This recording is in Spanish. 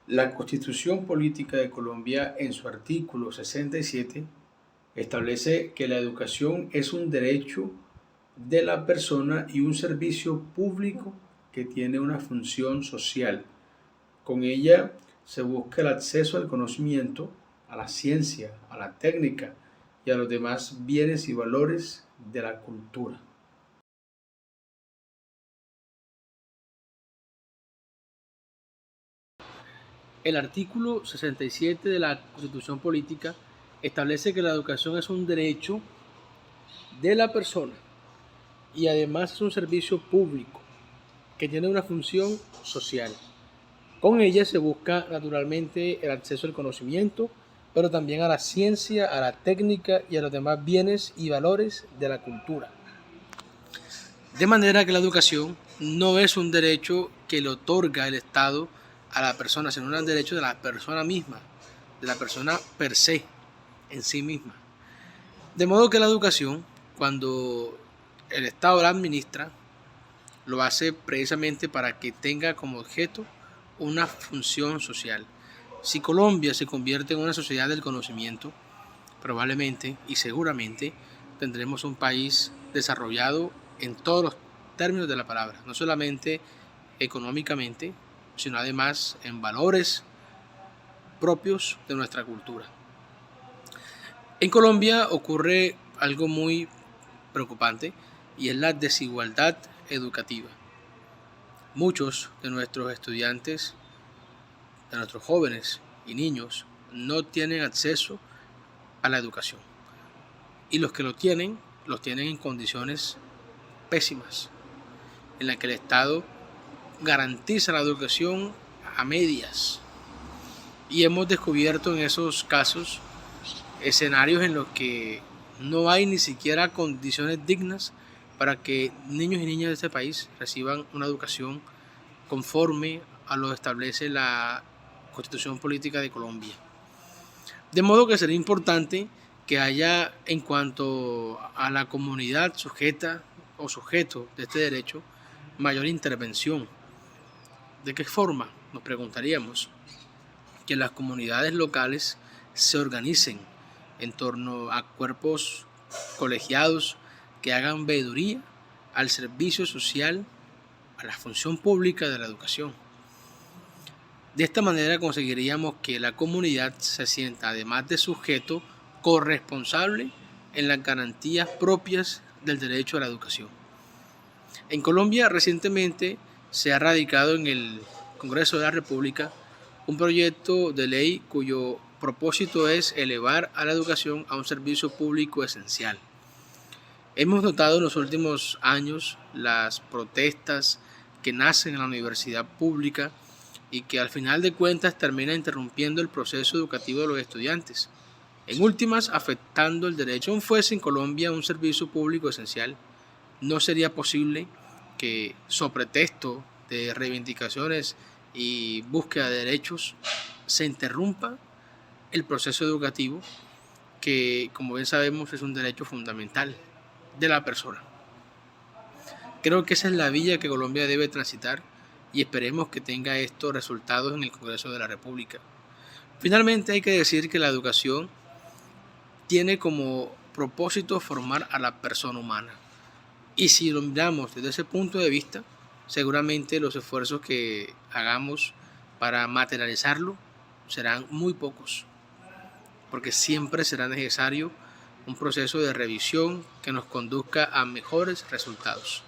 La Constitución Política de Colombia, en su artículo 67, establece que la educación es un derecho de la persona y un servicio público que tiene una función social. Con ella se busca el acceso al conocimiento, a la ciencia, a la técnica y a los demás bienes y valores de la cultura. El artículo 67 de la Constitución Política establece que la educación es un derecho de la persona y además es un servicio público que tiene una función social. Con ella se busca naturalmente el acceso al conocimiento, pero también a la ciencia, a la técnica y a los demás bienes y valores de la cultura. De manera que la educación no es un derecho que le otorga el Estado a la persona, sino un derecho de la persona misma, de la persona per se, en sí misma. De modo que la educación, cuando el Estado la administra, lo hace precisamente para que tenga como objeto una función social. Si Colombia se convierte en una sociedad del conocimiento, probablemente y seguramente tendremos un país desarrollado en todos los términos de la palabra, no solamente económicamente, sino además en valores propios de nuestra cultura. En Colombia ocurre algo muy preocupante y es la desigualdad educativa. Muchos de nuestros estudiantes, de nuestros jóvenes y niños, no tienen acceso a la educación. Y los que lo tienen en condiciones pésimas, en las que el Estado garantiza la educación a medias. Y hemos descubierto en esos casos escenarios en los que no hay ni siquiera condiciones dignas para que niños y niñas de este país reciban una educación conforme a lo que establece la Constitución Política de Colombia. De modo que sería importante que haya, en cuanto a la comunidad sujeta o sujeto de este derecho, mayor intervención. ¿De qué forma? Nos preguntaríamos. Que las comunidades locales se organicen en torno a cuerpos colegiados que hagan veeduría al servicio social, a la función pública de la educación. De esta manera conseguiríamos que la comunidad se sienta, además de sujeto, corresponsable en las garantías propias del derecho a la educación. En Colombia recientemente se ha radicado en el Congreso de la República un proyecto de ley cuyo propósito es elevar a la educación a un servicio público esencial. Hemos notado en los últimos años las protestas que nacen en la universidad pública y que al final de cuentas termina interrumpiendo el proceso educativo de los estudiantes, en últimas afectando el derecho. Aún fuese en Colombia un servicio público esencial, no sería posible que, sobre pretexto de reivindicaciones y búsqueda de derechos, se interrumpa el proceso educativo que, como bien sabemos, es un derecho fundamental de la persona. Creo que esa es la vía que Colombia debe transitar y esperemos que tenga estos resultados en el Congreso de la República. Finalmente hay que decir que la educación tiene como propósito formar a la persona humana. Y si lo miramos desde ese punto de vista, seguramente los esfuerzos que hagamos para materializarlo serán muy pocos, porque siempre será necesario un proceso de revisión que nos conduzca a mejores resultados.